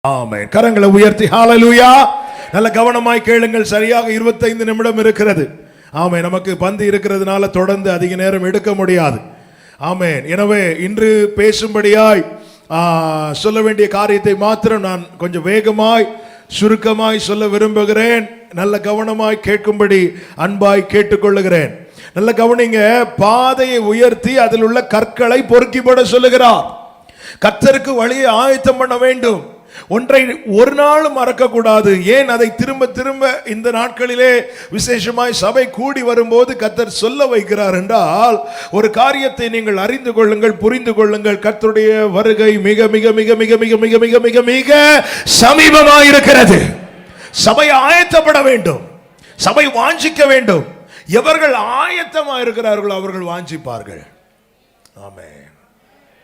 ஆமென். கரங்களை உயர்த்தி ஹalleluya. நல்ல கவனமாய் கேளுங்கள். சரியாக 25 நிமிடம் இருக்கிறது. ஆமென். நமக்கு பந்து இருக்கிறதுனால தொடர்ந்து அதிக நேரம் எடுக்க முடியாது. ஆமென். எனவே இன்று பேசும்படியாய் சொல்ல வேண்டிய காரியத்தை மாத்திரம் நான் கொஞ்சம் வேகமாய் சுருக்கமாய் சொல்ல விரும்புகிறேன். நல்ல கவனமாய் கேட்கும்படி அன்பாய் கேட்டுக்கொள்ளுகிறேன். நல்ல கவனிங்க. பாதையை உயர்த்தி அதில் உள்ள கற்களை பொறுக்கி போட சொல்லுகிறார். கர்த்தருக்கு வழியை ஆயத்தம் பண்ண வேண்டும். ஒன்றை ஒரு நாளும் மறக்க கூடாது. ஏன் அதை திரும்ப திரும்ப இந்த நாட்களிலே விசேஷமாய் சபை கூடி வரும்போது கர்த்தர் சொல்ல வைக்கிறார் என்றால், ஒரு காரியத்தை நீங்கள் அறிந்து கொள்ளுங்கள், புரிந்து கொள்ளுங்கள். கர்த்தருடைய வருகை மிக மிக மிக மிக மிக மிக மிக மிக மிக சமீபமாயிருக்கிறது. சபை ஆயத்தப்பட வேண்டும். சபை வாஞ்சிக்க வேண்டும். எவர்கள் ஆயத்தமாக இருக்கிறார்களோ அவர்கள் வாஞ்சிப்பார்கள். ஆமென்.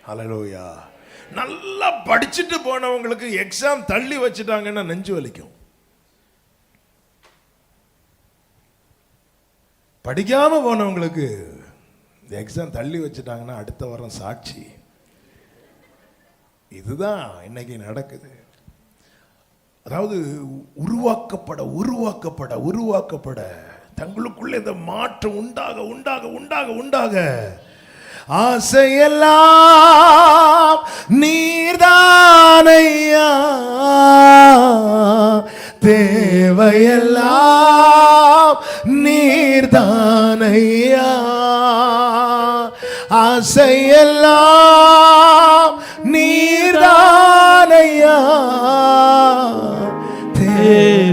ஹல்லேலூயா. நல்லா படிச்சுட்டு போனவங்களுக்கு எக்ஸாம் தள்ளி வச்சுட்டாங்கன்னா நெஞ்சு வலிக்கும். படிக்காம போனவங்களுக்கு எக்ஸாம் தள்ளி வச்சுட்டாங்கன்னா அடுத்த வாரம் சாட்சி. இதுதான் இன்னைக்கு நடக்குது. அதாவது உருவாக்கப்பட உருவாக்கப்பட உருவாக்கப்பட தங்களுக்குள்ள இந்த மாற்றம் உண்டாக உண்டாக உண்டாக உண்டாக ஆசையெல்லாம் நீர்தானையா, தேவையெல்லாம் நீர்தானையா, ஆசையெல்லாம் நீர்தானையா,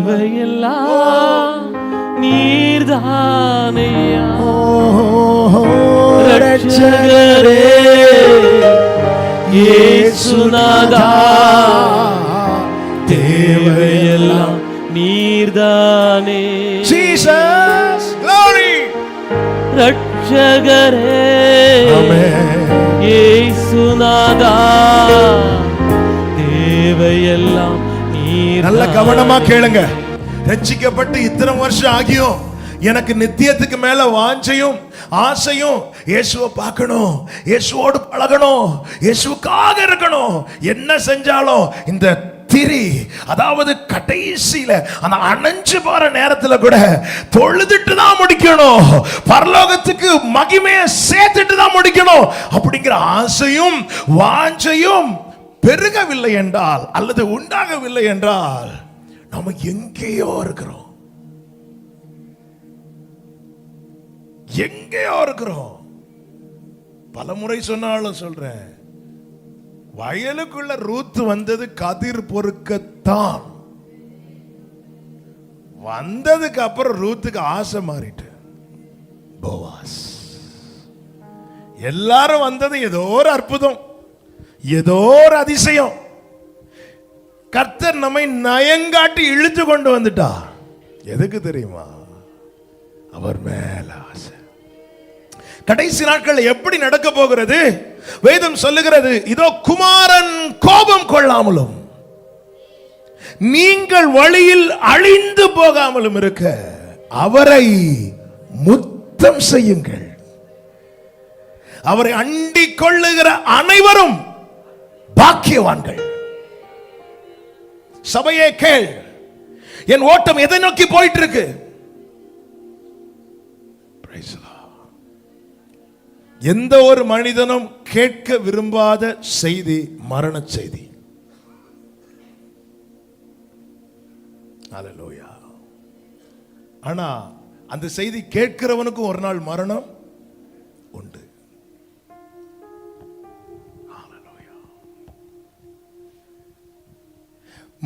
தேவையெல்லாம் நீர்தானையா. ரட்சகரே இயேசுநாதா, தேவையெல்லாம் நீர்தானே. Jesus, glory. ரட்சகரே இயேசுநாதா, தேவையெல்லாம் நீர். நல்ல கவனமா கேளுங்க. ரட்சிக்கப்பட்டு இத்தனை வருஷம் ஆகியும் எனக்கு நித்தியத்துக்கு மேல வாஞ்சையும் ஆசையும் இயேசுவை பார்க்கணும், இயேசுவோடு பழகணும், இயேசுக்காக இருக்கணும். என்ன செஞ்சாலும் இந்த திரி, அதாவது கடைசியில அந்த அணைஞ்சு போற நேரத்துல கூட தொழுதுட்டு தான் முடிக்கணும், பரலோகத்துக்கு மகிமையை சேர்த்துட்டு தான் முடிக்கணும் அப்படிங்கிற ஆசையும் வாஞ்சையும் பெருகவில்லை என்றால் அல்லது உண்டாகவில்லை என்றால் நம்ம எங்கேயோ இருக்கிறோம், எங்கேயோ இருக்கிறோம். பலமுறை சொன்னாலும் சொல்றேன், வயலுக்குள்ள ரூத் வந்தது கதிர் பொறுக்கத்தான். வந்ததுக்கு அப்புறம் ரூத்துக்கு ஆசை மாறிட்டு போவாஸ். எல்லாரும் வந்தது ஏதோ ஒரு அற்புதம், ஏதோ ஒரு அதிசயம். கர்த்தர் நம்மை நயங்காட்டி இழுத்து கொண்டு வந்துட்டா. எதுக்கு தெரியுமா? அவர் மேல ஆசை. கடைசி நாட்கள் எப்படி நடக்க போகிறது? வேதம் சொல்லுகிறது, இதோ குமாரன் கோபம் கொள்ளாமலும் நீங்கள் வழியில் அழிந்து போகாமலும் இருக்க அவரை முத்தம் செய்யுங்கள். அவரை அண்டிக் கொள்ளுகிற அனைவரும் பாக்கியவான்கள். சபையே கேள், என் ஓட்டம் எதை நோக்கி போயிட்டு இருக்கு? எந்த ஒரு மனிதனும் கேட்க விரும்பாத செய்தி மரண செய்தி. அல்லேலூயா. ஆனா அந்த செய்தி கேட்கிறவனுக்கும் ஒரு நாள் மரணம் உண்டு.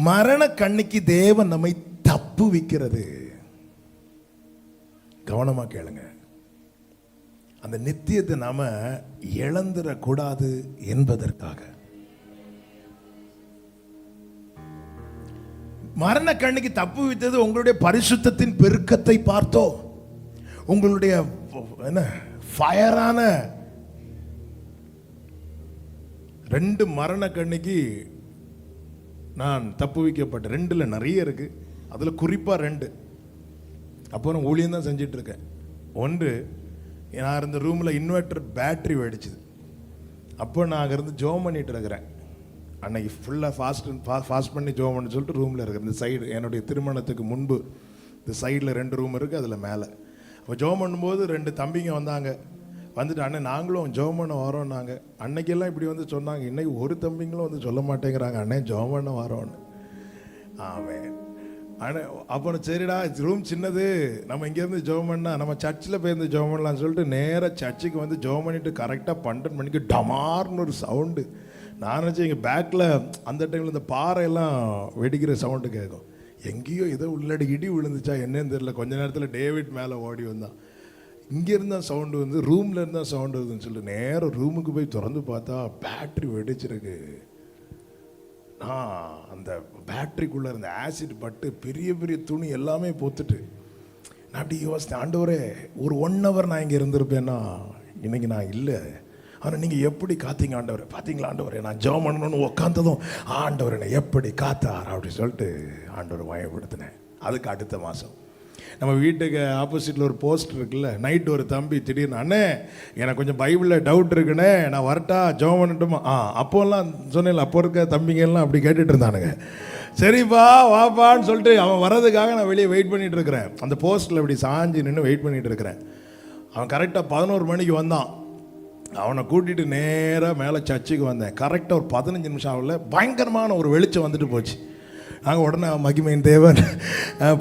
மரண கண்ணிக்கு தேவன் நம்மை தப்புவிக்கிறது. கவனமா கேளுங்க. அந்த நித்தியத்தை நாம இழந்துடக்கூடாது என்பதற்காக. மரண கண்ணிக்கு தப்பு வைத்தது உங்களுடைய பரிசுத்தத்தின் பெருக்கத்தை பார்த்தோ, உங்களுடைய என்ன ஃபயரான 2 மரண கண்ணிக்கு நான் தப்பு வைக்கப்பட்ட 2ல நிறைய இருக்கு. அதுல குறிப்பா 2. அப்புறம் ஊழியம் தான் செஞ்சிட்டு இருக்கேன். ஒன்று, நான் இருந்த ரூமில் இன்வெர்டர் பேட்டரி வெடிச்சுது. அப்போ நான் அங்கேருந்து ஜோம் பண்ணிட்டு இருக்கிறேன். அன்னைக்கு ஃபுல்லாக ஃபாஸ்ட் பண்ணி ஜோம் பண்ணி சொல்லிட்டு ரூமில் இருக்குது. இந்த சைடு என்னுடைய திருமணத்துக்கு முன்பு இந்த சைடில் 2 ரூம் இருக்குது, அதில் மேலே. அப்போ ஜோம் பண்ணும்போது 2 தம்பிங்க வந்தாங்க. வந்துட்டு அண்ணன் நாங்களும் ஜோம் பண்ண வரோம்னாங்க. அன்னைக்கெல்லாம் இப்படி வந்து சொன்னாங்க. இன்னைக்கு ஒரு தம்பிங்களும் வந்து சொல்ல மாட்டேங்கிறாங்க அண்ணன் ஜோம் பண்ண வரோன்னு. ஆமாம். ஆனால் அப்புறம் சரிடா ரூம் சின்னது, நம்ம இங்கேருந்து ஜோம் பண்ணால் நம்ம சர்ச்சில் போயிருந்து ஜோம் பண்ணலான்னு சொல்லிட்டு நேராக சர்ச்சுக்கு வந்து ஜோம் பண்ணிவிட்டு கரெக்டாக 12 மணிக்கு டமார்னு ஒரு சவுண்டு. நான் நினச்சேன் எங்கள் பேக்கில் அந்த டைமில் இந்த பாறையெல்லாம் வெடிக்கிற சவுண்டு கேட்கும். எங்கேயோ ஏதோ உள்ளடி இடி விழுந்துச்சா என்னன்னு தெரியல. கொஞ்ச நேரத்தில் டேவிட் மேலே ஓடி வந்தான். இங்கேருந்து தான் சவுண்டு வந்து ரூமில் இருந்தால் சவுண்டு வருதுன்னு சொல்லி நேரம் ரூமுக்கு போய் திறந்து பார்த்தா பேட்ரி வெடிச்சிருக்கு. அந்த பேட்டரிக்குள்ளே இருந்த ஆசிட் பட்டு பெரிய பெரிய துணி எல்லாமே போத்துட்டு நான் அப்படி யோசித்தேன், ஆண்டவரே ஒரு 1 hour நான் இங்கே இருந்திருப்பேன்னா இன்னைக்கு நான் இல்லை. ஆனால் நீங்கள் எப்படி காத்தீங்க ஆண்டவரே, பார்த்தீங்களா ஆண்டவரே, நான் ஜெபம் பண்ணணும்னு உட்காந்ததும் ஆண்டவர் என்னை எப்படி காத்தார் அப்படின்னு சொல்லிட்டு ஆண்டவர் பயப்படுத்தினேன். அதுக்கு அடுத்த மாதம் நம்ம வீட்டுக்கு ஆப்போசிட்டில் ஒரு போஸ்ட் இருக்குல்ல, நைட்டு ஒரு தம்பி திடீர்னு அண்ணே எனக்கு கொஞ்சம் பைபிளில் டவுட் இருக்குண்ணே நான் வரட்டா ஜெபம் பண்ணட்டுமா. அப்போல்லாம் சொன்னேன், அப்போ இருக்க தம்பிங்கெல்லாம் அப்படி கேட்டுட்டு இருந்தானுங்க. சரிப்பா வாப்பான்னு சொல்லிட்டு அவன் வர்றதுக்காக நான் வெளியே வெயிட் பண்ணிகிட்டு இருக்கிறேன். அந்த போஸ்ட்டில் இப்படி சாஞ்சி நின்று வெயிட் பண்ணிகிட்டு இருக்கிறேன். அவன் கரெக்டாக 11 மணிக்கு வந்தான். அவனை கூட்டிகிட்டு நேராக மேலே சர்ச்சுக்கு வந்தேன். கரெக்டாக ஒரு 15 நிமிஷம் ஆகல பயங்கரமான ஒரு வெளிச்சம் வந்துட்டு போச்சு. நாங்கள் உடனே மகிமையின் தேவன்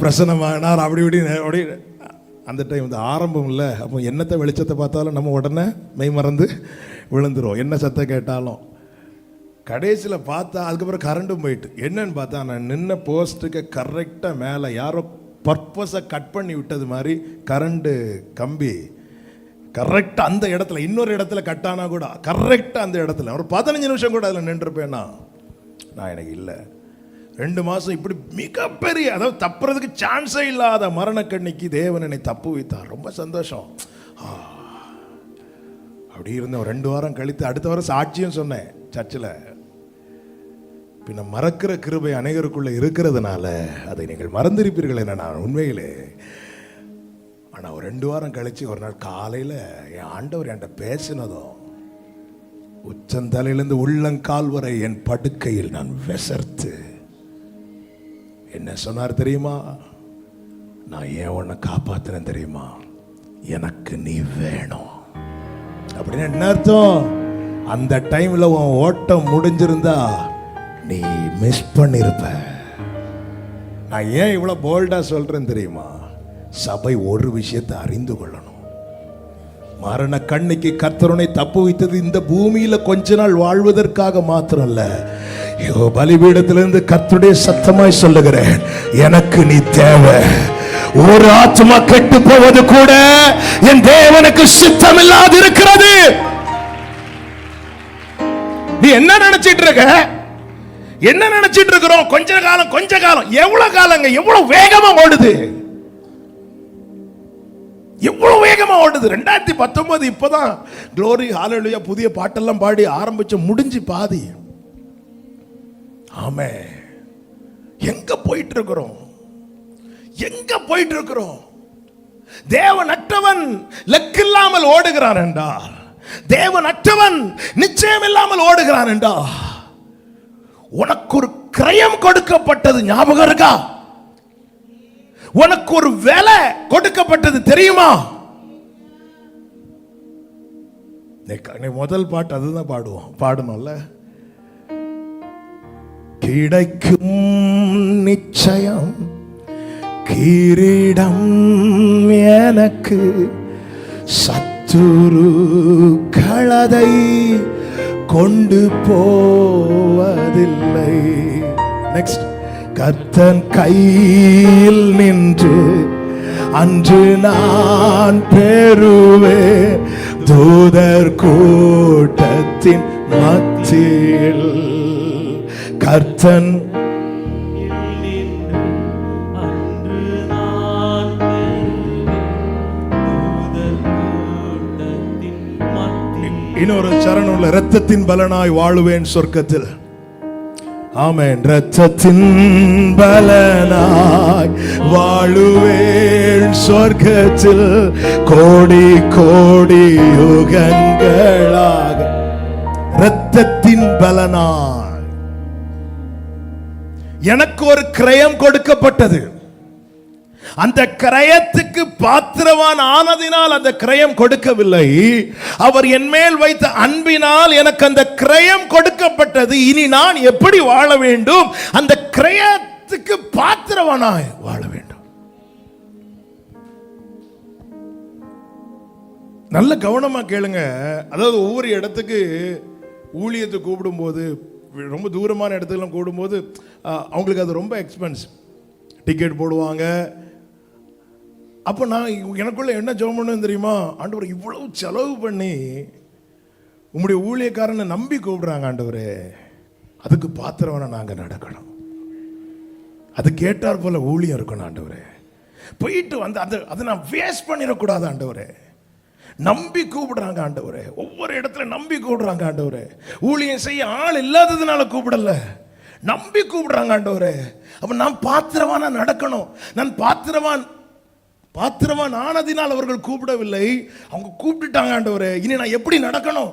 பிரசன்னமானார் அப்படி அப்படி. அந்த டைம் வந்து ஆரம்பம் இல்லை. அப்போ என்னத்தை வெளிச்சத்தை பார்த்தாலும் நம்ம உடனே மெய் மறந்து விழுந்துரும், என்ன சத்தம் கேட்டாலும். கடைசியில் பார்த்தா அதுக்கப்புறம் கரண்ட்டும் போயிட்டு. என்னன்னு பார்த்தா நான் நின்ன போஸ்ட்டுக்கு கரெக்டாக மேலே யாரோ பர்பஸை கட் பண்ணி விட்டது மாதிரி கரண்ட்டு கம்பி கரெக்டாக அந்த இடத்துல, இன்னொரு இடத்துல கட்டானா கூட கரெக்டாக அந்த இடத்துல ஒரு 15 நிமிஷம் கூட அதில் நின்றுருப்பேன்னா நான் எனக்கு இல்லை. 2 மாதம் இப்படி மிகப்பெரிய, அதாவது தப்புறதுக்கு சான்ஸே இல்லாத மரணக்கண்ணிக்கு தேவன் என்னை தப்பு வைத்தார். ரொம்ப சந்தோஷம். அப்படி இருந்தேன். 2 வாரம் கழித்து அடுத்த வாரம் சாட்சியும் சொன்னேன் சர்ச்சில். பின்ன மறக்கிற கிருபை அநேகருக்குள்ளே இருக்கிறதுனால அதை நீங்கள் மறந்திருப்பீர்கள் என்ன நான் உண்மையிலே. ஆனால் ஒரு 2 வாரம் கழித்து ஒரு நாள் காலையில் என் ஆண்டவர் என்கிட்ட பேசினதும் உச்சந்தலையிலிருந்து உள்ளங்கால் வரை என் படுக்கையில் நான் விசர்த்து என்ன சொன்னார் தெரியுமா? நான் ஏன் உன்னை காப்பாத்தினேன் தெரியுமா? எனக்கு நீ வேணும் அப்படின்னு. என்ன அர்த்தம்? அந்த டைம்ல உன் ஓட்டம் முடிஞ்சிருந்தா நீ மிஸ் பண்ணிருப்ப. நான் ஏன் இவ்வளவு போல்டா சொல்றேன் தெரியுமா? சபை ஒரு விஷயத்தை அறிந்து கொள்ளணும். மரண கண்ணிக்கு கர்த்தருனை தப்பு வைத்தது இந்த பூமியில கொஞ்ச நாள் வாழ்வதற்காக மாத்திரம் அல்ல. பலிபீடத்திலிருந்து கர்த்தருடைய சத்தமாய் சொல்லுகிறேன், எனக்கு நீ தேவை. ஒரு ஆத்மா கெட்டு போவது கூட என் தேவனுக்கு சித்தம் இல்லாது இருக்கிறது. நீ என்ன நினைச்சிட்டு இருக்க? என்ன நினைச்சிட்டு இருக்கிறோம்? கொஞ்ச காலம் எவ்வளவு காலங்க, எவ்வளவு வேகமா ஓடுது, எவ்வளவு வேகமா ஓடுது. 2019 இப்பதான் க்ளோரி ஹalleluya புதிய பாட்டெல்லாம் பாடி ஆரம்பிச்ச, முடிஞ்சு பாதி. ஆமே, எங்க போயிட்டு இருக்கிறோம்? எங்க போயிட்டு இருக்கிறோம்? தேவன் அற்றவன் லக்கில்லாமல் ஓடுகிறான் என்றால், தேவன் அற்றவன் நிச்சயம் இல்லாமல் ஓடுகிறான் என்றால், உனக்கு ஒரு கிரயம் கொடுக்கப்பட்டது ஞாபகம் இருக்கா? உனக்கு ஒரு வேலை கொடுக்கப்பட்டது தெரியுமா? முதல் பாட்டு அதுதான் பாடணும்ல. கிடைக்கும் நிச்சயம் கிரீடம் எனக்கு, சத்துரு களதை கொண்டு போவதில்லை. நெக்ஸ்ட், கர்த்தன் கையில் நின்று அன்று நான் பெறுவேன் தூதர் கூட்டத்தின் மத்தியில். கர்த்தன் இன்னொரு சரணம் உள்ள, இரத்தத்தின் பலனாய் வாழுவேன் சொர்க்கத்தில். ஆமென். இரத்தத்தின் பலனாய் வாழுவேன் சொர்க்கத்தில், கோடி கோடி யுகங்களாக. இரத்தத்தின் பலனாய், இரத்தத்தின் பலனாய் வாழுவேன் சொர்க்கத்தில், கோடி கோடி யுகங்களாக. இரத்தத்தின் பலனாய் வாழுவேன் சொர்க்கத்தில், கோடி கோடி யுகங்களாக. இரத்தத்தின் பலனாய் வாழுவேன் சொர்க்கத்தில், கோடி கோடி யுகங்களாக. இரத்தத்தின் பலனாய் வாழுவேன் சொர்க்கத்தில், கோடி கோடி யுகங்களாக. இரத்தத்தின் பலனாய் எனக்கு ஒரு கிரயம் கொடுக்கப்பட்டது. அந்த கிரயத்துக்கு பாத்திரவான் ஆனதினால் அந்த கிரயம் கொடுக்கவில்லை. அவர் என் மேல் வைத்த அன்பினால் எனக்கு அந்த கிரயம் கொடுக்கப்பட்டது. இனி நான் எப்படி வாழ வேண்டும்? அந்த கிரயத்துக்கு பாத்திரவானாய் வாழ வேண்டும். நல்ல கவனமா கேளுங்க. அதாவது ஒவ்வொரு இடத்துக்கு ஊழியத்தை கூப்பிடும்போது, ரொம்ப தூரமான இடத்துக்கெல்லாம் கூப்பிடும்போது அவங்களுக்கு அது ரொம்ப எக்ஸ்பென்சிவ். டிக்கெட் போடுவாங்க. அப்போ நான் எனக்குள்ள என்ன ஜெபம் பண்ணுவேன் தெரியுமா? ஆண்டவரே, இவ்வளவு செலவு பண்ணி உங்களுடைய ஊழியக்காரனை நம்பி கூப்பிடுறாங்க ஆண்டவரே, அதுக்கு பாத்திரவனை நாங்கள் நடக்கணும். அது கேட்டார் போல ஊழியம் இருக்கணும் ஆண்டவரே. போயிட்டு வந்து அதை நான் வேஸ்ட் பண்ணிடக்கூடாது ஆண்டவரே. நம்பி கூப்பிடுறாங்க ஆண்டவரே, ஒவ்வொரு இடத்துல நம்பி கூப்பிடுறாங்க ஆண்டவரே. ஊழியம் செய்ய ஆள் இல்லாததுனால கூப்பிடல, நம்பி கூப்பிடுறாங்க ஆண்டவரே. அப்ப நான் பாத்திரவானா நடக்கணும். நான் பாத்திரவான் ஆனதினால் அவர்கள் கூப்பிடவில்லை, அவங்க கூப்பிட்டுட்டாங்க ஆண்டவரே. இனி நான் எப்படி நடக்கணும்?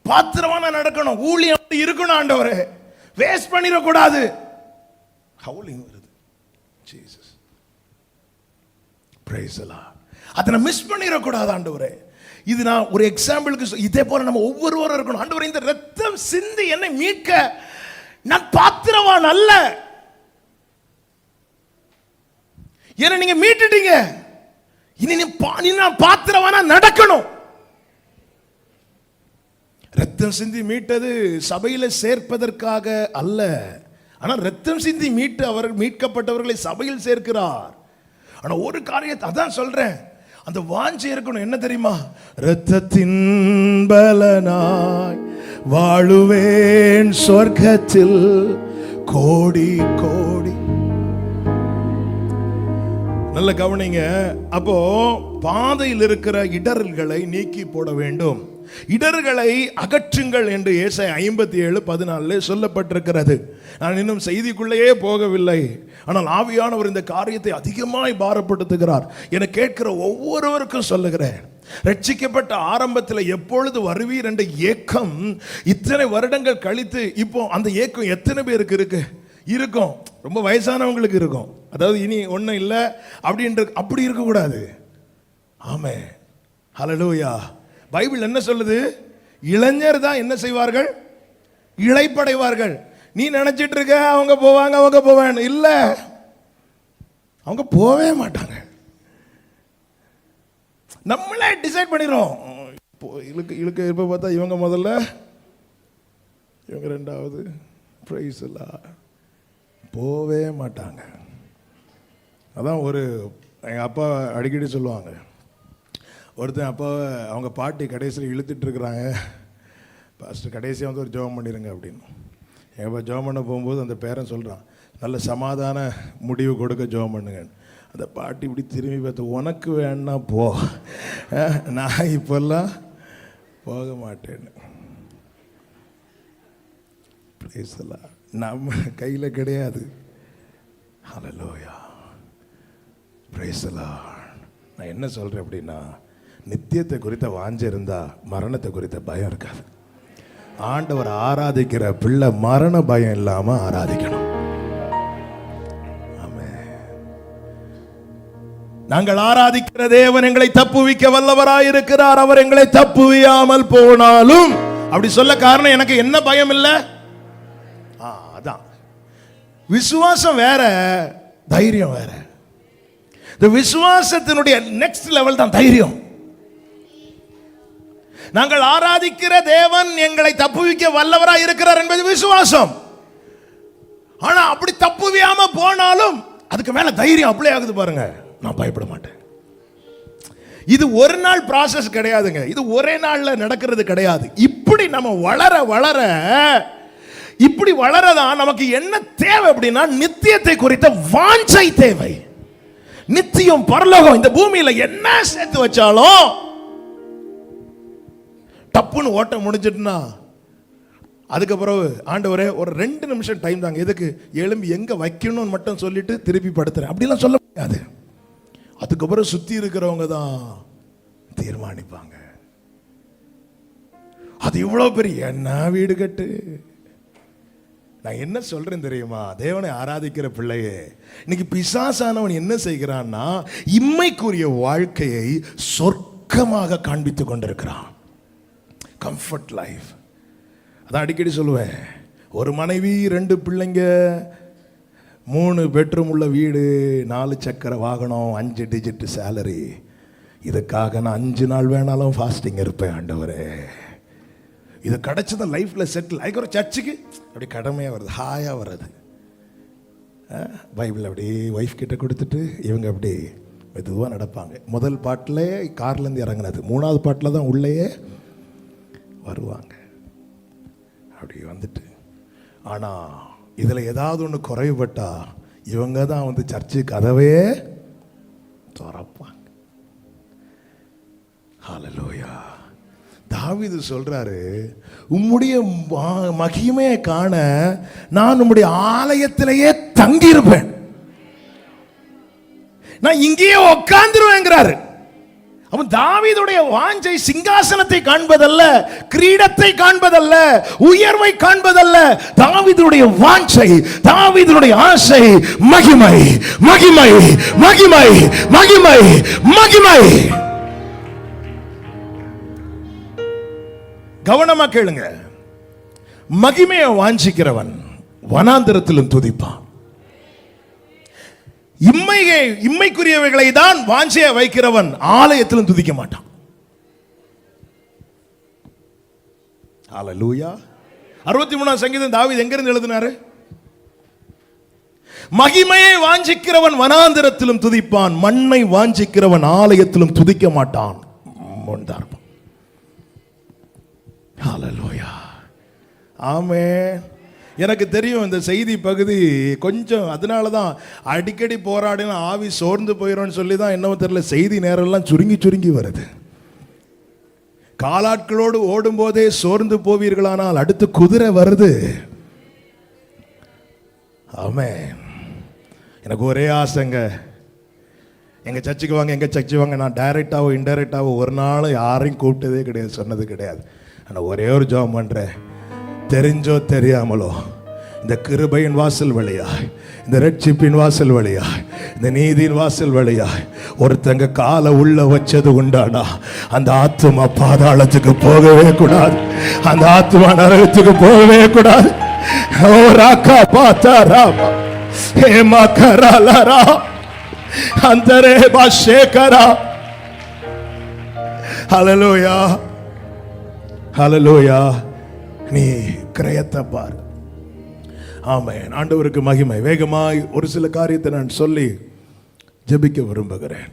பாத்திரவானா நடக்கணும். ஊழியம் இருக்கணும் ஆண்டவரே, வேஸ்ட் பண்ணிடக்கூடாது. ஹவுலிங் வருது. Jesus praise the Lord. அதை மிஸ் பண்ணிடக்கூடாது ஆண்டவரே. இது நான் ஒரு எக்ஸாம்பிளுக்கு, இதே போல நம்ம ஒவ்வொருவரும் இருக்கணும். ஆண்டவரே, இந்த ரத்தம் சிந்தி என்னை மீட்க நான் பாத்திரவான் அல்ல. என்ன நீங்க மீட்டுட்டீங்க, இனி நான் பாத்திரவானா நடக்கணும். ரத்தம் சிந்தி மீட்டது சபையில சேர்ப்பதற்காக அல்ல, ஆனால் ரத்தம் சிந்தி மீட்கப்பட்டவர்களை சபையில் சேர்க்கிறார். ஆனா ஒரு காரியத்தை அதான் சொல்றேன், அந்த வாஞ்சை இருக்கணும். என்ன தெரியுமா? ரத்தத்தின் பலனாய் வாழுவேன் சொர்க்கத்தில் கோடி கோடி. நல்ல கவனிங்க. அப்போ பாதையில் இருக்கிற இடர்களை நீக்கி போட வேண்டும். இடர்களை அகற்றுங்கள் என்று ஏசாயா 57:14 சொல்லப்பட்டிருக்கிறது. நான் இன்னும் செய்திக்குள்ளேயே போகவில்லை, ஆனால் ஆவியானவர் இந்த காரியத்தை அதிகமாய் பாரப்படுத்துகிறார். என கேட்கிற ஒவ்வொருவருக்கும் சொல்லுகிறேன், ரட்சிக்கப்பட்ட ஆரம்பத்தில் எப்பொழுது வருவீர் என்ற ஏக்கம் இத்தனை வருடங்கள் கழித்து இப்போ அந்த ஏக்கம் எத்தனை பேருக்கு இருக்கும்? ரொம்ப வயசானவங்களுக்கு இருக்கும். அதாவது இனி ஒன்றும் இல்லை அப்படி இருக்கக்கூடாது. ஆமே, ஹல்லேலூயா. பைபிள் என்ன சொல்லுது? இளைஞர் தான் என்ன செய்வார்கள்? இளைப்படைவார்கள். நீ நினைச்சிட்டு இருக்க அவங்க போவாங்க இல்ல, அவங்க போவே மாட்டாங்க. நம்மளே டிசைட் பண்ணிடுறோம். இழுக்க இப்ப பார்த்தா இவங்க முதல்ல, இவங்க ரெண்டாவது. பிரைஸ் எல்லாம் போவே மாட்டாங்க. அதான் எங்கள் அப்பா அடிக்கடி சொல்லுவாங்க, ஒருத்தன் அப்பாவை அவங்க பாட்டி கடைசியில் இழுத்துட்டு இருக்கிறாங்க, பாஸ்டர் கடைசியாக வந்து ஒரு ஜெபம் பண்ணிடுங்க அப்படின்னு. எங்கள் அப்பா ஜெபம் பண்ண போகும்போது அந்த பேரன் சொல்கிறான், நல்ல சமாதான முடிவு கொடுக்க ஜெபம் பண்ணுங்க. அந்த பாட்டி இப்படி திரும்பி பார்த்து, உனக்கு வேணா போ, நான் இப்போல்லாம் போக மாட்டேன்னு. நம்ம கையில் கிடையாது. ஹல்லேலூயா, பிரைஸ் தி லார்ட். நான் என்ன சொல்கிறேன் அப்படின்னா, நித்தியத்தை குறித்த வாஞ்சை இருந்தா மரணத்தை குறித்த பயம் இருக்காது. ஆண்டவர் ஆராதிக்கிற பிள்ளை மரண பயம் இல்லாம ஆராதிக்கணும். ஆமென். நாங்கள் ஆராதிக்கிற தேவன் எங்களை தப்புவிக்க வல்லவராயிருக்கிறார். அவர் எங்களை தப்புவியாமல் போனாலும், அப்படி சொல்ல காரணம் எனக்கு என்ன பயம் இல்லை? அதான் விசுவாசம் வேற, தைரியம் வேற. இந்த விசுவாசத்தினுடைய நெக்ஸ்ட் லெவல் தான் தைரியம். நாங்கள் ஆராதிக்கிற தேவன் எங்களை தப்புவிக்க வல்லவராய் இருக்கிறார் என்பது விசுவாசம். ஆனா அப்படி தப்புவியாம போனாலும் அதுக்கு மேல தைரியம் அப்ளை ஆகுது பாருங்க. நான் பயப்பட மாட்டேன். இது ஒரு நாள் ப்ராசஸ் கிடையாதுங்க, இது ஒரே நாள்ல நடக்கிறது கிடையாது. இப்படி நம்ம வளர வளர, இப்படி வளரதான் நமக்கு என்ன தேவை அப்படின்னா, நித்தியத்தை குறித்த வாஞ்சை தேவை. நித்தியம், பரலோகம், இந்த பூமியில என்ன சேர்த்து வச்சாலும் டப்புன்னு ஓட்ட முடிஞ்சிட்டுனா அதுக்கப்புறம் ஆண்டவரே ஒரு 2 நிமிஷம் டைம் தாங்க, எதுக்கு எழும்பி எங்க வைக்கணும்னு மட்டும் சொல்லிட்டு திருப்பி படுத்துறேன் அப்படிலாம் சொல்ல முடியாது. அதுக்கப்புறம் சுத்தி இருக்கிறவங்க தான் தீர்மானிப்பாங்க. அது இவ்வளவு பெரிய என்ன வீடு கட்டு, நான் என்ன சொல்றேன் தெரியுமா, தேவனை ஆராதிக்கிற பிள்ளையே, இன்னைக்கு பிசாசானவன் என்ன செய்கிறான்னா இம்மைக்குரிய வாழ்க்கையை சொர்க்கமாக காண்பித்துக் கொண்டிருக்கிறான். Comfort life. அதான் அடிக்கடி சொல்லுவேன், ஒரு மனைவி 2 பிள்ளைங்க, 3 பெட்ரூம் உள்ள வீடு, 4 சக்கர வாகனம், 5 டிஜிட் சேலரி. இதுக்காக நான் 5 நாள் வேணாலும் ஃபாஸ்டிங் இருப்பேன் ஆண்டவரே. இது கிடைச்சதான் லைஃப்பில் செட்டில். அதுக்கு ஒரு சர்ச்சுக்கு அப்படி கடமையாக வருது, ஹாயாக வர்றது. பைபிள் அப்படி ஒய்ஃப் கிட்ட கொடுத்துட்டு இவங்க அப்படி மெதுவாக நடப்பாங்க. முதல் பாட்டில் கார்லேருந்து இறங்குனது, 3வது பாட்டில் தான் உள்ளேயே வருவாங்க. அப்படி வந்துட்டு, ஆனால் இதில் ஏதாவது ஒன்று குறைவுபட்டா இவங்க தான் வந்து சர்ச்சு கதவே திறப்பாங்க. ஹல்லேலூயா. தாவீது சொல்றாரு, உம்முடைய மகிமையை காண நான் உம்முடைய ஆலயத்திலேயே தங்கியிருப்பேன், நான் இங்கேயே உட்கார்ந்துருவேங்கிறாரு. அவன் தாவீதுடைய வாஞ்சை சிங்காசனத்தை காண்பதல்ல, கிரீடத்தை காண்பதல்ல, உயர்வை காண்பதல்ல. தாவீதுடைய வாஞ்சை, தாவீதுடைய ஆசை மகிமை, மகிமை, மகிமை, மகிமை, மகிமை. கவனமா கேளுங்க. மகிமையை வாஞ்சிக்கிறவன் வனாந்தரத்திலும் துதிப்பான். இம்மைக்குரியவைகளை தான் வாஞ்சைய வைக்கிறவன் ஆலயத்திலும் துதிக்க மாட்டான். ஹல்லேலூயா. 63ஆம் சங்கீதம் தாவீது எங்கிருந்து எழுதினாரு? மகிமையை வாஞ்சிக்கிறவன் வனாந்தரத்திலும் துதிப்பான், மண்ணை வாஞ்சிக்கிறவன் ஆலயத்திலும் துதிக்க மாட்டான். ஹல்லேலூயா. ஆமென். எனக்கு தெரியும் இந்த செய்தி பகுதி கொஞ்சம், அதனால தான் அடிக்கடி போராடின ஆவி சோர்ந்து போயிடும்னு சொல்லி தான் என்னவோ தெரியல, செய்தி நேரம்லாம் சுருங்கி சுருங்கி வருது. காலாட்களோடு ஓடும் போதே சோர்ந்து போவீர்களானால் அடுத்து குதிரை வருது. ஆமென். எனக்கு ஒரே ஆசைங்க, எங்க சர்ச்சுக்கு வாங்க, எங்க சர்ச்சு வாங்க. நான் டைரக்டாவோ இன்டைரக்டாவோ ஒரு நாள் யாரையும் கூப்பிட்டதே கிடையாது, சொன்னது கிடையாது. ஆனால் ஒரே ஒரு ஜெபம் பண்றேன், தெரிஞ்சோ தெரியாமலோ இந்த கிருபையின் வாசல் வழியாய், இந்த ரட்சிப்பின் வாசல் வழியாய், இந்த நீதியின் வாசல் வழியாய் ஒருத்தங்க காலை உள்ள வச்சது உண்டானா அந்த ஆத்துமா பாதாளத்துக்கு போகவே கூடாது, அந்த ஆத்துமா நரகத்துக்கு போகவே கூடாது. ஓ ராக்கா பாத்தாரா ஹேமா கராலரா அந்தரே பாஷேகரா. ஹல்லேலூயா, ஹல்லேலூயா. நீ கிரயத்தை பார். ஆமென். ஆண்டவருக்கு மகிமை. வேகமாய் ஒரு சில காரியத்தை நான் சொல்லி ஜெபிக்க விரும்புகிறேன்.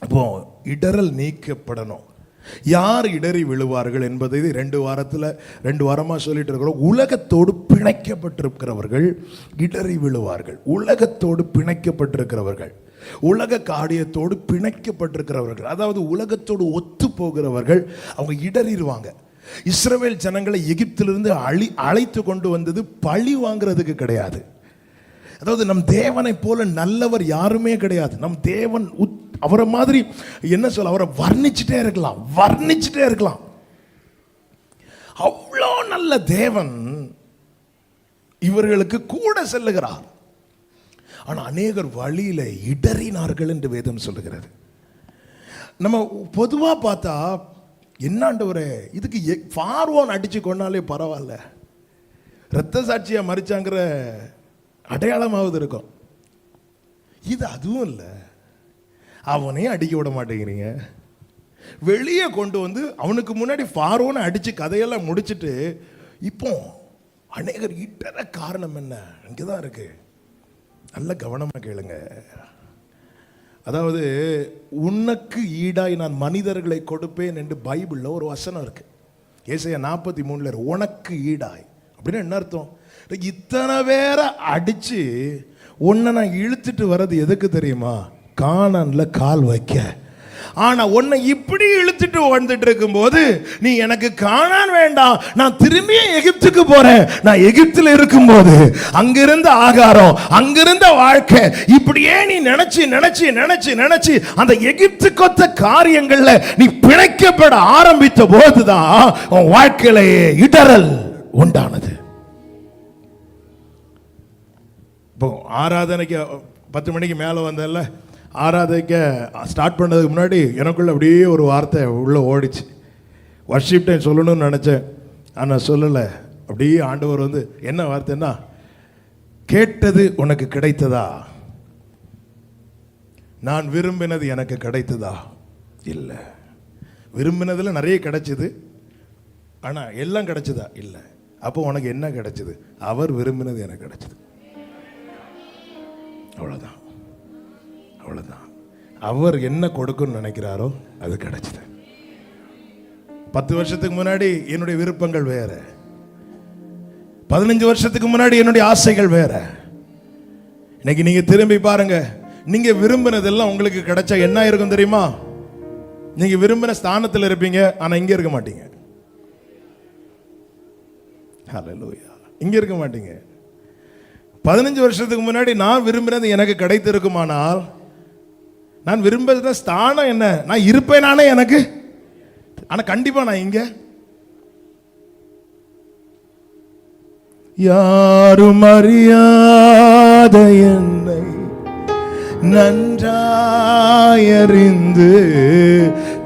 அப்போ இடரல் நீக்கப்படணும். யார் இடறி விழுவார்கள் என்பதை 2 வாரமா சொல்லிட்டு இருக்கிறோம். உலகத்தோடு பிணைக்கப்பட்டிருக்கிறவர்கள் இடறி விழுவார்கள். உலகத்தோடு பிணைக்கப்பட்டிருக்கிறவர்கள், உலக காரியத்தோடு பிணைக்கப்பட்டிருக்கிறவர்கள், அதாவது உலகத்தோடு ஒத்து போகிறவர்கள், அவங்க இடறிடுவாங்க. இஸ்ரவேல் ஜனங்களை எகிப்திலிருந்து அழைத்து கொண்டு வந்தது பழி வாங்குறதுக்கு கிடையாது. அதாவது நம் தேவனை போல நல்லவர் யாருமே கிடையாது. நம் தேவன் அவரை மாதிரி என்ன சொல்ல, அவரை வர்ணிச்சுட்டே இருக்கலாம், வர்ணிச்சுட்டே இருக்கலாம். அவ்வளோ நல்ல தேவன் இவர்களுக்கு கூட செல்லுகிறார். ஆனால் அநேகர் வழியில இடறினார்கள் என்று வேதம் சொல்லுகிறது. நம்ம பொதுவாக பார்த்தா என்னாண்டவரே, இதுக்கு பார்வோன் அடிச்சு கொண்டாலே பரவாயில்ல, இரத்த சாட்சியா மறிச்சாங்கிற அடையாளமாவது இருக்கும். இது அதுவும் இல்லை. அவனையும் அடிக்க விட மாட்டேங்கிறீங்க, வெளியே கொண்டு வந்து அவனுக்கு முன்னாடி பார்வோனை அடிச்சு கதையெல்லாம் முடிச்சுட்டு இப்போ அநேகர் இடற காரணம் என்ன? இங்கதான் இருக்கு. நல்ல கவனமா கேளுங்க. அதாவது உனக்கு ஈடாய் நான் மனிதர்களை கொடுப்பேன் என்று பைபிள்ல ஒரு வசனம் இருக்கு. ஏசாயா 43 உனக்கு ஈடாய் அப்படின்னு என்ன அர்த்தம்? இத்தனை பேரை அடிச்சு உன்னை நான் இழுத்துட்டு வர்றது எதுக்கு தெரியுமா? கானான்ல கால் வைக்க. ஆனா உன்னை இப்படி இழுத்துட்டு வந்துட்டு இருக்கும் போது நீ எனக்கு கானான் வேண்டாம், நான் திரும்பி எகிப்துக்கு போறேன். நான் எகிப்துல இருக்கும் போது அங்கிருந்த ஆகாரம், அங்கிருந்த வாழ்க்கை, இப்படியே நீ நினைச்சு நினைச்சு நினைச்சு நினைச்சு அந்த எகிப்து கொத்த காரியங்கள்ல நீ பிணைக்கப்பட ஆரம்பித்த போதுதான் உன் வாழ்க்கையிலே இடரல் உண்டானது. இப்போ ஆராதனைக்கு 10 மணிக்கு மேலே வந்ததில்ல, ஆராதனைக்கு ஸ்டார்ட் பண்ணதுக்கு முன்னாடி எனக்குள்ள அப்படியே ஒரு வார்த்தை உள்ளே ஓடிச்சு. வர்ஷிப் டைம் சொல்லணும்னு நினச்சேன், ஆனால் சொல்லலை. அப்படியே ஆண்டவர் வந்து என்ன வார்த்தைன்னா, கேட்டது உனக்கு கிடைத்ததா, நான் விரும்பினது எனக்கு கிடைத்ததா? இல்லை. விரும்பினதில் நிறைய கிடைச்சிது, ஆனால் எல்லாம் கிடைச்சதா? இல்லை. அப்போ உனக்கு என்ன கிடைச்சது? அவர் விரும்பினது எனக்கு கிடைச்சது. அவ்வளோதான், அவ்வளோதான். அவர் என்ன கொடுக்குன்னு நினைக்கிறாரோ அது கிடைச்சது. 10 வருஷத்துக்கு முன்னாடி என்னுடைய விருப்பங்கள் வேற, 15 வருஷத்துக்கு முன்னாடி என்னுடைய ஆசைகள் வேற. இன்னைக்கு நீங்க திரும்பி பாருங்க, நீங்க விரும்பினதெல்லாம் உங்களுக்கு கிடைச்சா என்ன இருக்கும் தெரியுமா? நீங்க விரும்பின ஸ்தானத்தில் இருப்பீங்க, ஆனா இங்க இருக்க மாட்டீங்க. ஹல்லேலூயா. இங்க இருக்க மாட்டீங்க. 15 வருஷத்துக்கு முன்னாடி நான் விரும்பினது எனக்கு கிடைத்திருக்குமானால், நான் விரும்புகிற ஸ்தானம் என்ன, நான் இருப்பேன் நானே எனக்கு, ஆனா கண்டிப்பா நான் இங்க. யாரும் அறியாத என்னை நன்றாயறிந்து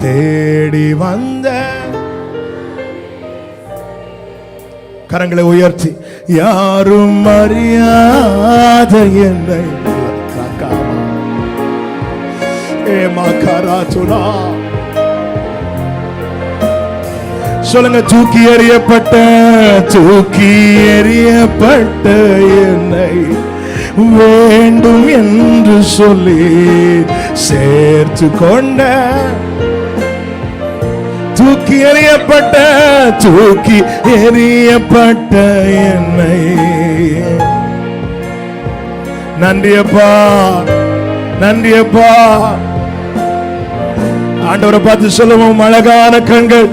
தேடி வந்த, கரங்களை உயர்த்தி, யாரும் அறியாத என்னை சொல்லுங்க, தூக்கி எறியப்பட்ட என்னை வேண்டும் என்று சொல்லி சேர்த்து கொண்ட, தூக்கி எறியப்பட்ட என்னை. நன்றியப்பா, நன்றியப்பா. ஆண்டவரை பார்த்து சொல்லுவோம், அழகான கண்கள்,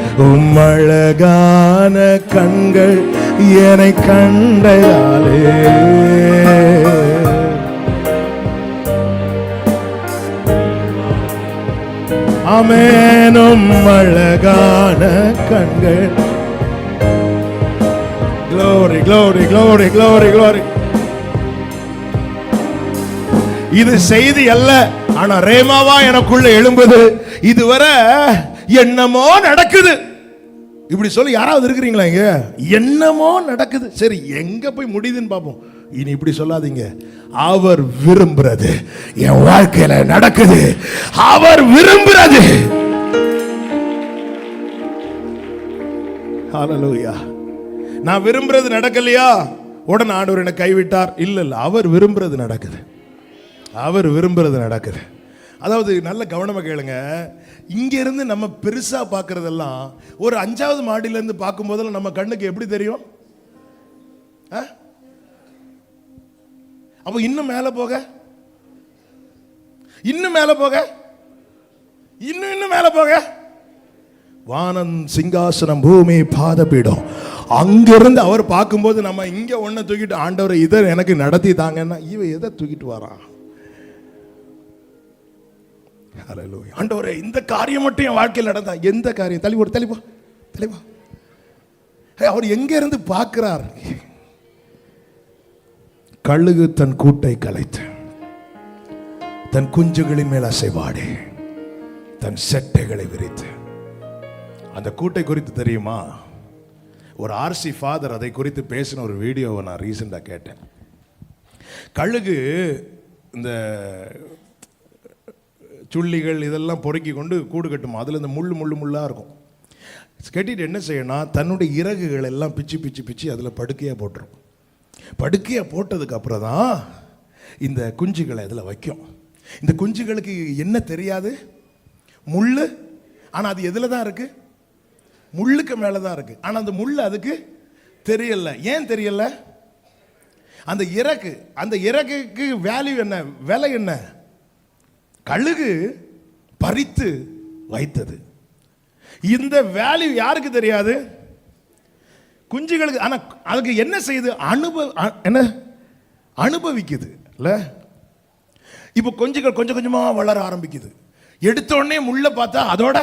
அழகான கண்கள் என்னை கண்டதாலே. ஆமென். அழகான கண்கள். Glory, glory, glory, glory, glory. இது செய்தி அல்ல, ஆனா ரேமாவா எனக்குள்ள எழும்புது. இதுவரை என்னமோ நடக்குது, இப்படி சொல்லி யாராவது இருக்கிறீங்களா இங்க? என்னமோ நடக்குது, சரி எங்க போய் முடியுதுன்னு பார்ப்போம். இனி இப்படி சொல்லாதீங்க, அவர் விரும்புறது என் வாழ்க்கையில நடக்குது. அவர் விரும்புறது. ஹல்லேலூயா. நான் விரும்புறது நடக்கலையா, உடனே ஆண்டவர் என்னை கைவிட்டார்? இல்ல இல்ல, அவர் விரும்புறது நடக்குது. அவர் விரும்புறது நடக்குது. அதாவது நல்ல கவனமா கேளுங்க. இங்க இருந்து நம்ம பெருசா பார்க்கறதெல்லாம் ஒரு 5வது மாடியில இருந்து பார்க்கும் போதெல்லாம் நம்ம கண்ணுக்கு எப்படி தெரியும்? அப்ப இன்னும் மேல போக, இன்னும் மேல போக, இன்னும் மேல போக, வானம் சிங்காசனம், பூமி பாதபீடம். அங்கிருந்து அவர் பார்க்கும்போது நம்ம இங்க ஒன்ன தூக்கிட்டு, ஆண்டவரை இதை எனக்கு நடத்தி தாங்கன்னா, இவன் எதை தூக்கிட்டு வரான்? ஹல்லேலூயா. ஆண்டவரே இந்த காரியம் மட்டும் என் வாழ்க்கையில் நடந்தா. எந்த காரியம்? தெளிவா தெளிவா தெளிவா. அவர் எங்க இருந்து பார்க்கிறார்? கழுகு தன் கூட்டை கலைத்து தன் குஞ்சுகளின் மேல் அசைவாடி தன் செட்டைகளை விரித்து. அந்த கூட்டை குறித்து தெரியுமா? ஒரு ஆர்சி ஃபாதர் அதை குறித்து பேசின ஒரு வீடியோவை நான் ரீசெண்டாக கேட்டேன். கழுகு இந்த சுள்ளிகள் இதெல்லாம் பொறுக்கி கொண்டு கூடு கட்டுமா, அதில் இந்த முள்ளாக இருக்கும். கட்டிட்டு என்ன செய்யணும், தன்னுடைய இறகுகள் எல்லாம் பிச்சு பிச்சு பிச்சு அதில் படுக்கையாக போட்டுரும். படுக்கையாக போட்டதுக்கு அப்புறம் தான் இந்த குஞ்சுகளை அதில் வைக்கும். இந்த குஞ்சுகளுக்கு என்ன தெரியாது? முள். ஆனால் அது எதில் தான் இருக்குது? முள்ளுக்கு மேலே தான் இருக்குது. ஆனால் அந்த முள் அதுக்கு தெரியல. ஏன் தெரியல? அந்த இறகுக்கு வேல்யூ என்ன, விலை என்ன? கழுகு பறித்து வைத்தது. இந்த வேல்யூ யாருக்கு தெரியாது? குஞ்சுகளுக்கு. ஆனா அதுக்கு என்ன செய்யுது? அனுபவிக்குது இல்ல? இப்போ குஞ்சுகள் கொஞ்சம் கொஞ்சமா வளர ஆரம்பிக்குது. எடுத்த உடனே முள்ள பார்த்தா அதோட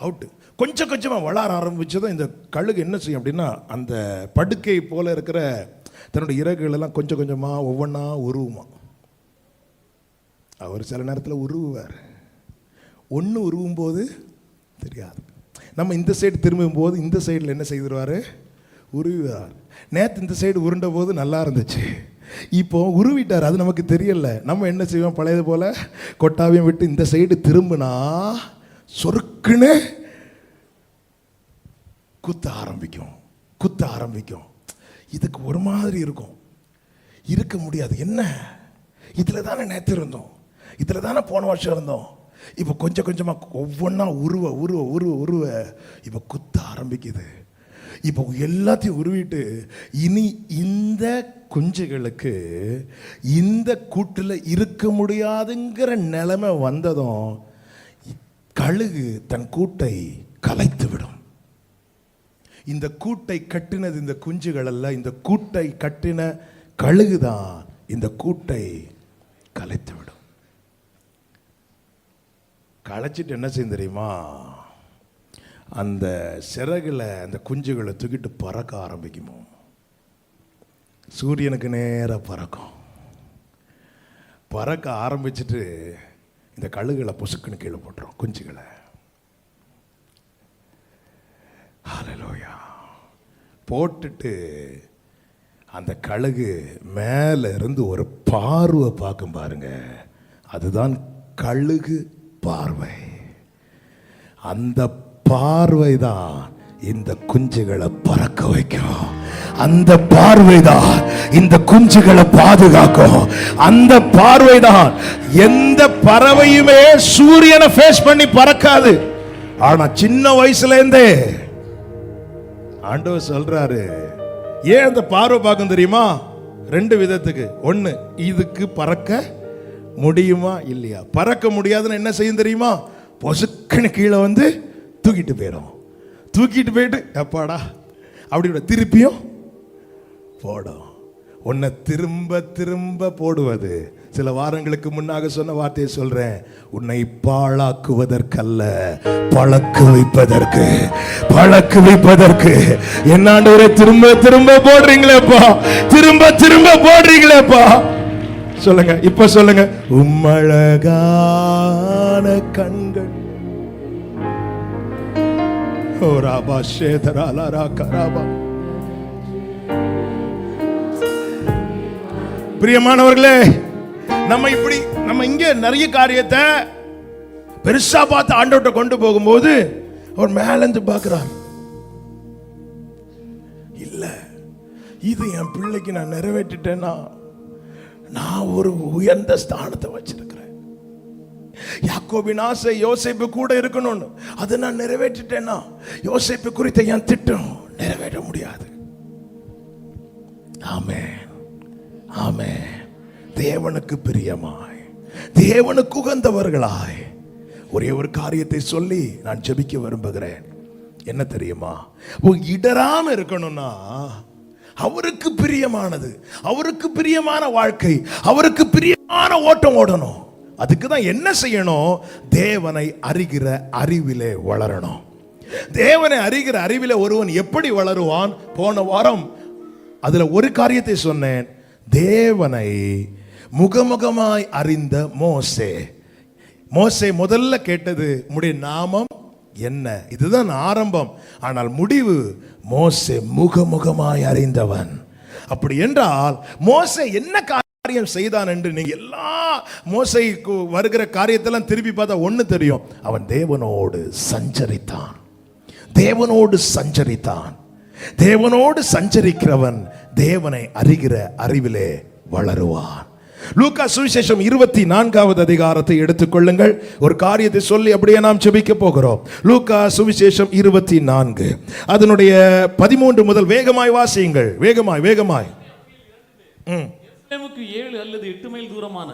அவுட்டு. கொஞ்சம் கொஞ்சமா வளர ஆரம்பிச்சதும் இந்த கழுகு என்ன செய்யும் அப்படின்னா, அந்த படுக்கை போல இருக்கிற தன்னுடைய இறகுகள் எல்லாம் கொஞ்சம் கொஞ்சமாக ஒவ்வொன்றா உருவுமா. அவர் சில நேரத்தில் உருவுவார். ஒன்று உருவும் போது தெரியாது. நம்ம இந்த சைடு திரும்பும் போது இந்த சைடில் என்ன செய்திருவார்? உருவிவார். நேற்று இந்த சைடு உருண்ட போது நல்லா இருந்துச்சு, இப்போ உருவிட்டார், அது நமக்கு தெரியல. நம்ம என்ன செய்வோம்? பழையது போல கொட்டாவையும் விட்டு இந்த சைடு திரும்பினா சொருக்குன்னு குத்த ஆரம்பிக்கும். இதுக்கு ஒரு மாதிரி இருக்கும், இருக்க முடியாது. என்ன, இதில் தானே நேற்று இருந்தோம், இதில் தானே போன வருஷம் இருந்தோம். இப்போ கொஞ்சம் கொஞ்சமாக ஒவ்வொன்றா உருவ இப்போ குத்த ஆரம்பிக்குது. இப்போ எல்லாத்தையும் உருவிட்டு இனி இந்த குஞ்சுகளுக்கு இந்த கூட்டில் இருக்க முடியாதுங்கிற நிலைமை வந்ததும் கழுகு தன் கூட்டை கலைத்து விடும். இந்த கூட்டை கட்டினது இந்த குஞ்சுகள் அல்ல, இந்த கூட்டை கட்டின கழுகுதான் இந்த கூட்டை கலைத்து விடும். களைச்சிட்டு என்ன செய்யும் தெரியுமா? அந்த சிறகுல அந்த குஞ்சுகளை தூக்கிட்டு பறக்க ஆரம்பிக்குமோ. சூரியனுக்கு நேராக பறக்க ஆரம்பிச்சுட்டு இந்த கழுகுகளை பொசுக்குன்னு கீழே போட்டுரும் குஞ்சுகளை. ஹல்லேலூயா. போட்டுட்டு அந்த கழுகு மேலே இருந்து ஒரு பார்வை பார்க்கும் பாருங்க, அதுதான் கழுகு பார்வை. அந்த பார்வை தான் இந்த குஞ்சுகளை பறக்க வைக்கும். அந்த பார்வை தான் இந்த குஞ்சுகளை பாதுகாக்கும். அந்த பார்வை தான் எந்த பறவையுமே சூரியனை ஃபேஸ் பண்ணி பறக்காது. ஆனா சின்ன வயசுல இருந்தே ஆண்டவர் சொல்றாரு, ஏன் அந்த பார்வை பார்க்கும் தெரியுமா? 2 விதத்துக்கு. ஒன்று, இதுக்கு பறக்க முடியுமா இல்லையா. பறக்க முடியாதுன்னு என்ன செய்யும் தெரியுமா? பொசுக்குன்னு கீழே வந்து தூக்கிட்டு போயிட்டு எப்பாடா அப்படி திருப்பியும் போடும். உன்னை திரும்ப திரும்ப போடுவது. சில வாரங்களுக்கு முன்னாக சொன்ன வார்த்தையை சொல்றேன், உன்னை பாழாக்குவதற்கல்ல, பழக்க வைப்பதற்கு. என்னாண்டவரே, திரும்ப திரும்ப போடுறீங்களேப்பா, திரும்ப திரும்ப போடுறீங்களேப்பா. சொல்லுங்க, இப்ப சொல்லுங்க. உம்மழகான கண்கள் ஓராபா ஷேதராலரா கராபா. பிரியமானவர்களே, நம்ம இங்க நிறைய காரியத்தை பெருசா பார்த்து ஆண்டவர்கிட்ட கொண்டு போகும்போது அவர் மேல இருந்து பார்க்கிறார். இல்ல, இது என் பிள்ளைக்கு நான் நிறைவேற்றிட்டேன்னா நான் ஒரு உயர்ந்த ஸ்தானத்தை வச்சிருக்கிறேன். யாக்கோபின் ஆசை யோசேப்பு கூட இருக்கணும்னு, அதை நான் நிறைவேற்றிட்டேன்னா யோசேப்பு குறித்த என் திட்டம் நிறைவேற்ற முடியாது. ஆமென், ஆமென். தேவனுக்கு பிரியமாய், தேவனுக்கு உகந்தவர்களாய் ஒரே ஒரு காரியத்தை சொல்லி நான் ஜெபிக்க விரும்புகிறேன். என்ன தெரியுமா? இடராம இருக்கணும்னா அவருக்கு பிரியமானது, அவருக்கு பிரியமான வாழ்க்கை, அவருக்கு பிரியமான ஓட்டம் ஓடணும். அதுக்கு தான் என்ன செய்யணும்? தேவனை அறிகிற அறிவிலே வளரணும். தேவனை அறிகிற அறிவிலே ஒருவன் எப்படி வளருவான்? போன வாரம் அதுல ஒரு காரியத்தை சொன்னேன். தேவனை முகமுகமாய் அறிந்த மோசே முதல்ல கேட்டது, உம்முடைய நாமம் என்ன? இதுதான் ஆரம்பம். ஆனால் முடிவு, மோசே முகமுகமாய் அறிந்தவன். அப்படி என்றால் மோசே என்ன காரியம் செய்தான் என்று நீங்க எல்லா மோசேக்கு வருகிற காரியத்தெல்லாம் திருப்பி பார்த்தா ஒண்ணு தெரியும். அவன் தேவனோடு சஞ்சரித்தான். தேவனோடு சஞ்சரிக்கிறவன் தேவனை அறிகிற அறிவிலே வளருவான். லூக்கா சுவிசேஷம் 24வது அதிகாரத்தை எடுத்துக்கொள்ளுங்கள். ஒரு காரியத்தை சொல்லி அப்படியே நாம் ஜெபிக்க போகிறோம். லூக்கா சுவிசேஷம் 24 அதனுடைய 13 முதல் வேகமாய் வாசியுங்கள். வேகமாய். 7 அல்லது 8 மைல் தூரமான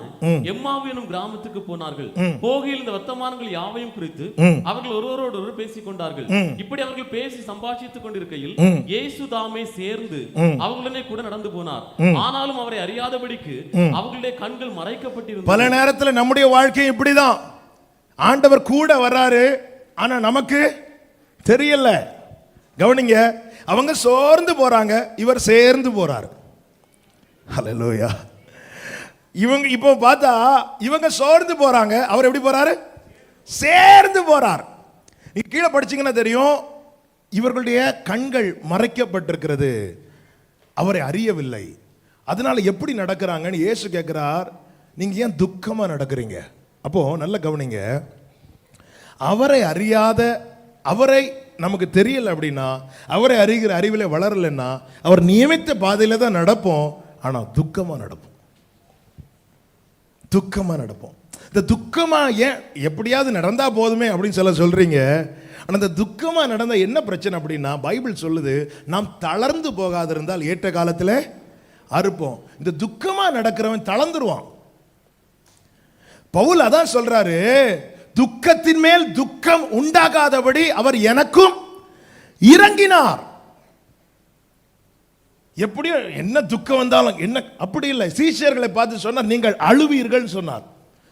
எம்மாவு எனும் கிராமத்துக்கு போனார்கள். போகையில் இந்த வர்த்தமானங்கள் யாவையும் குறித்து அவர்கள் ஒருவரோடு ஒருவர் பேசிக் கொண்டார்கள். இப்படி அவர்கள் பேசி சம்பாஷித்துக் கொண்டிருக்கையில் இயேசு தாமே சேர்ந்து அவர்களுடனே கூட நடந்து போனார். ஆனாலும் அவரை அறியாதபடிக்கு அவர்களுடைய கண்கள் மறைக்கப்பட்டிருந்தது. பல நேரத்தில் நம்முடைய வாழ்க்கை இப்படிதான். ஆண்டவர் கூட வர்றாரு, ஆனா நமக்கு தெரியல. கவனிங்க, அவங்க சோர்ந்து போறாங்க, இவர் சேர்ந்து போறாரு. ஹல்லேலூயா. இவங்க இப்போ பார்த்தா இவங்க சோர்ந்து போறாங்க, அவர் எப்படி போறாரு? சேர்ந்து போறார். நீ கீழே படிச்சீங்கன்னா தெரியும், இவர்களுடைய கண்கள் மறைக்கப்பட்டிருக்கிறது, அவரை அறியவில்லை. அதனால எப்படி நடக்கிறாங்கன்னு இயேசு கேட்கிறார், நீங்க ஏன் துக்கமா நடக்கிறீங்க? அப்போ நல்ல கவனிங்க, அவரை அறியாத, அவரை நமக்கு தெரியல அப்படின்னா, அவரை அறிகிற அறிவில வளரலைன்னா, அவர் நியமித்த பாதையில தான் நடப்போம், ஆனா துக்கமா நடப்போம். துக்கமா நடப்போம். இந்த துக்கமா ஏன் எப்படியாவது நடந்தா போதுமே அப்படின்னு சொல்றீங்க. ஆனால் இந்த துக்கமா நடந்த என்ன பிரச்சனை அப்படின்னா, பைபிள் சொல்லுது, நாம் தளர்ந்து போகாதிருந்தால் ஏற்ற காலத்தில் அறுப்போம். இந்த துக்கமா நடக்கிறவன் தளர்ந்துருவான். பவுல் அதான் சொல்றாரு, துக்கத்தின் மேல் துக்கம் உண்டாகாதபடி அவர் எனக்கும் இறங்கினார். எப்படியோ என்ன துக்கம் வந்தாலும் என்ன, அப்படி இல்லை. சீஷர்களை பார்த்து சொன்னார், நீங்கள் அழுவீர்கள் சொன்னார்.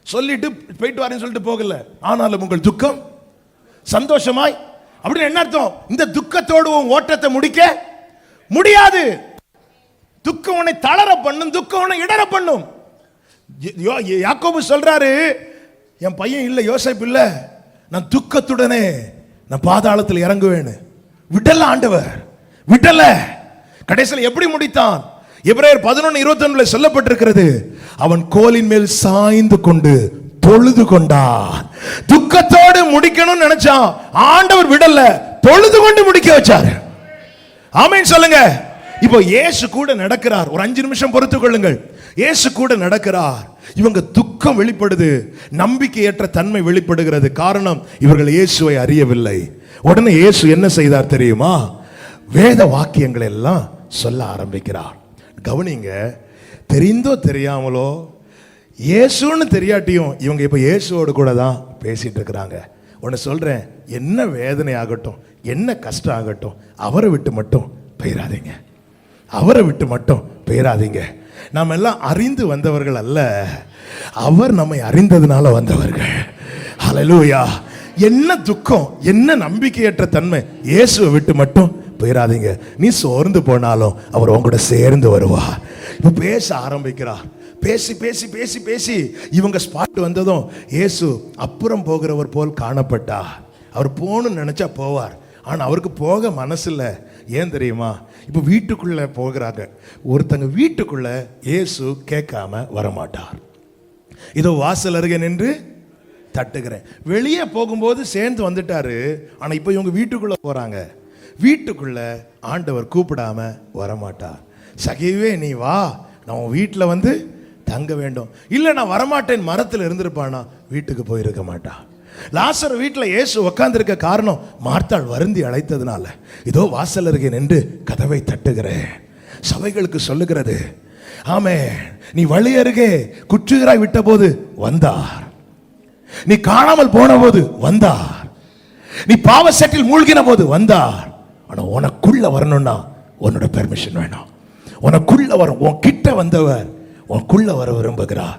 சொல்லிட்டு போயிட்டு வரேன்னு சொல்லிட்டு போகல, ஆனாலும் உங்கள் துக்கம் சந்தோஷமாய். அப்படின்னு என்ன அர்த்தம்? இந்த துக்கத்தோடு உன் ஓட்டத்தை முடிக்க முடியாது. துக்கம் உன்னை தளர பண்ணும், துக்கம் உன்னை இடற பண்ணும். யாக்கோபு சொல்றாரு, என் பையன் இல்லை, யோசேப்பு இல்லை, நான் துக்கத்துடனே நான் பாதாளத்தில் இறங்குவேன்னு. விடல ஆண்டவர், விடல. கடைசியில் எப்படி முடித்தான்? எபிரேயர் 11:21 சொல்லப்பட்டிருக்கிறது, அவன் கோலின் மேல் சாய்ந்து கொண்டு தொழுது கொண்டான். துக்கத்தோடு முடிக்கணும்னு நினைச்சான், ஆண்டவர் விடல, தொழுது கொண்டு முடிக்க வச்சார். ஆமென் சொல்லுங்க. இப்போ இயேசு கூட நடக்கிறார். ஒரு 5 நிமிஷம் பொறுத்துக் கொள்ளுங்கள். இயேசு கூட நடக்கிறார். இவங்க துக்கம் வெளிப்படுது, நம்பிக்கையற்ற தன்மை வெளிப்படுகிறது. காரணம், இவர்கள் இயேசுவை அறியவில்லை. உடனே இயேசு என்ன செய்தார் தெரியுமா? வேத வாக்கியங்களை எல்லாம் சொல்ல ஆரம்பிக்கிறார். கவனிங்க, தெரிந்தோ தெரியாமலோ, இயேசுன்னு தெரியாட்டியும் இவங்க இப்ப இயேசுவோடு கூட தான் பேசிட்டு இருக்கிறாங்க. ஒன்னு சொல்றேன், என்ன வேதனை ஆகட்டும், என்ன கஷ்டம் ஆகட்டும், அவரை விட்டு மட்டும் போயிடாதீங்க. அவரை விட்டு மட்டும் போயிடாதீங்க. நாம் எல்லாம் அறிந்து வந்தவர்கள் அல்ல, அவர் நம்மை அறிந்ததுனால வந்தவர்கள். ஹல்லேலூயா. என்ன துக்கம், என்ன நம்பிக்கையற்ற தன்மை, இயேசுவை விட்டு மட்டும் போயிடாதீங்க. நீ சோர்ந்து போனாலும் அவர் உங்களோட சேர்ந்து வருவார். இப்ப பேச ஆரம்பிக்கிறார். பேசி பேசி பேசி பேசி இவங்க ஸ்பாட் வந்ததும் இயேசு அப்புறம் போகிறவர் போல் காணப்பட்டார். அவர் போகணும்னு நினைச்சா போவார், ஆனா அவருக்கு போக மனசு இல்லை. ஏன் தெரியுமா? இப்ப வீட்டுக்குள்ள போகிறாங்க. ஒருத்தங்க வீட்டுக்குள்ள இயேசு கேட்காம வரமாட்டார். இதோ வாசல் அருகே நின்று தட்டுகிறேன். வெளியே போகும்போது சேர்ந்து வந்துட்டாரு, ஆனா இப்ப இவங்க வீட்டுக்குள்ள போறாங்க. வீட்டுக்குள்ள ஆண்டவர் கூப்பிடாம வரமாட்டார். சகிவே நீ வா, நான் உன் வீட்டில் வந்து தங்க வேண்டும். இல்லை நான் வரமாட்டேன் மரத்தில் இருந்திருப்பானா வீட்டுக்கு போயிருக்க மாட்டான். லாசர் வீட்டில் இயேசு உட்கார்ந்திருக்க காரணம், மார்த்தாள் வருந்தி அழைத்ததுனால. இதோ வாசல் அருகே நின்று கதவை தட்டுகிறேன். சபைகளுக்கு சொல்லுகிறது, ஆமே, நீ வழி அருகே குற்றுகிறாய் விட்ட போது வந்தார், நீ காணாமல் போன போது வந்தார், நீ பாவ செட்டில் மூழ்கின போது வந்தார். ஆனா உனக்குள்ள வரணும்னா உன்னோட பெர்மிஷன் வேணும். உனக்குள்ள வரும், உன் கிட்ட வந்தவர் உனக்குள்ள வர விரும்புகிறார்.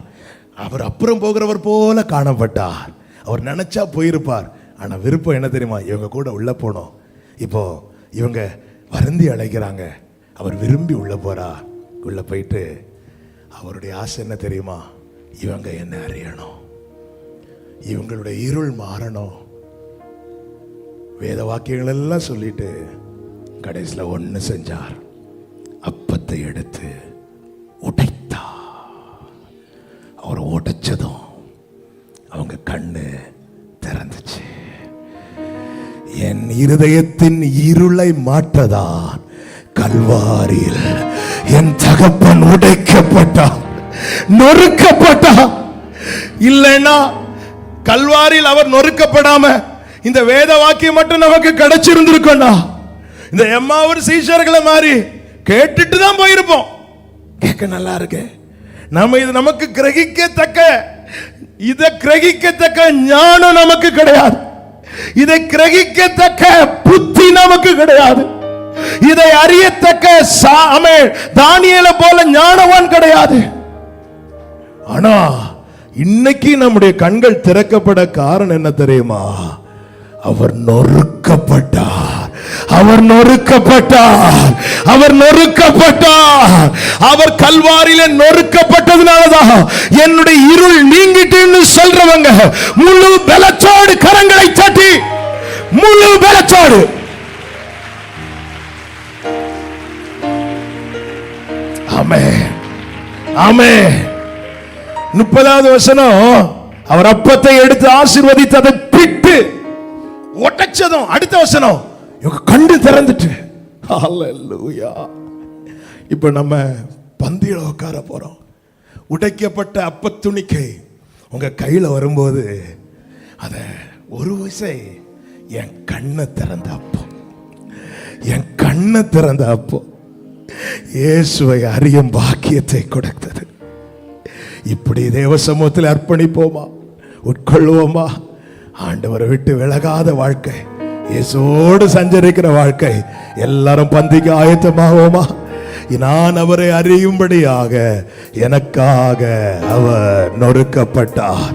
அவர் அப்புறம் போகிறவர் போல காணப்பட்டார். அவர் நினைச்சா போயிருப்பார், ஆனா விருப்பம் என்ன தெரியுமா? இவங்க கூட உள்ள போனோம். இப்போ இவங்க வருந்தி அழைக்கிறாங்க, அவர் விரும்பி உள்ள போறார். உள்ள போயிட்டு அவருடைய ஆசை என்ன தெரியுமா? இவங்க என்ன அறியணும், இவங்களுடைய இருள் மாறணும். வேத வாக்கியங்கள் எல்லாம் சொல்லிட்டு கடைசியில் ஒன்று செஞ்சார், அப்பத்தை எடுத்து உடைத்தார். அவர் உடைச்சதும் அவங்க கண்ணு திறந்துச்சு. என் இருதயத்தின் இருளை மாற்றதான் கல்வாரியில் என் தகப்பன் உடைக்கப்பட்டான், நொறுக்கப்பட்டான். இல்லைன்னா கல்வாரியில் அவர் நொறுக்கப்படாம இந்த வேத வாக்கியம் மட்டும் நமக்கு கிடைச்சிருந்திருக்கோம்னா, இந்த எம்மாவூர் சீஷர்களை மாதிரி கேட்டுட்டு தான் போயிருப்போம். கேட்க நல்லா இருக்கு, நம்ம இது நமக்கு கிரகிக்கத்தக்க, இதை கிரகிக்கத்தக்க ஞானம் நமக்கு கிடையாது, இதை கிரகிக்கத்தக்க புத்தி நமக்கு கிடையாது, இதை அறியத்தக்க தானியேலை போல ஞானவான் கிடையாது. ஆனா இன்னைக்கு நம்முடைய கண்கள் திறக்கப்பட காரணம் என்ன தெரியுமா? அவர் நொறுக்கப்பட்டார், அவர் நொறுக்கப்பட்டார், அவர் நொறுக்கப்பட்டார். அவர் கல்வாரியில நொறுக்கப்பட்டதுனாலதான் என்னுடைய இருள் நீங்கிட்டுன்னு சொல்றவங்க முழு பலத்தோடு கரங்களை தட்டி, முழு பலத்தோடு ஆமென், ஆமென். 30வது வசனம், அவர் அப்பத்தை எடுத்து ஆசீர்வதித்து அதை பிட்டு உடைச்சதும், அடுத்த வசனம், இவங்க கண்டு திறந்துட்டு. ஹல்லேலூயா. இப்ப நம்ம பந்தியில உட்கார போறோம். உடைக்கப்பட்ட அப்பத்துணிக்கை உங்க கையில வரும்போது அத ஒரு விசை என் கண்ணை திறந்த அப்போ, என் கண்ணை திறந்த அப்போ இயேசுவை அறியும் பாக்கியத்தை கொடுத்தது. இப்படி தேவ சமூகத்தில் அர்ப்பணிப்போமா, உட்கொள்வோமா? ஆண்டவரை விட்டு விலகாத வாழ்க்கை, இயேசுவோடு சஞ்சரிக்கிற வாழ்க்கை. எல்லாரும் பந்திக்கு ஆயத்தமாவோமா? நான் அவரை அறியும்படியாக எனக்காக அவர் நொறுக்கப்பட்டார்,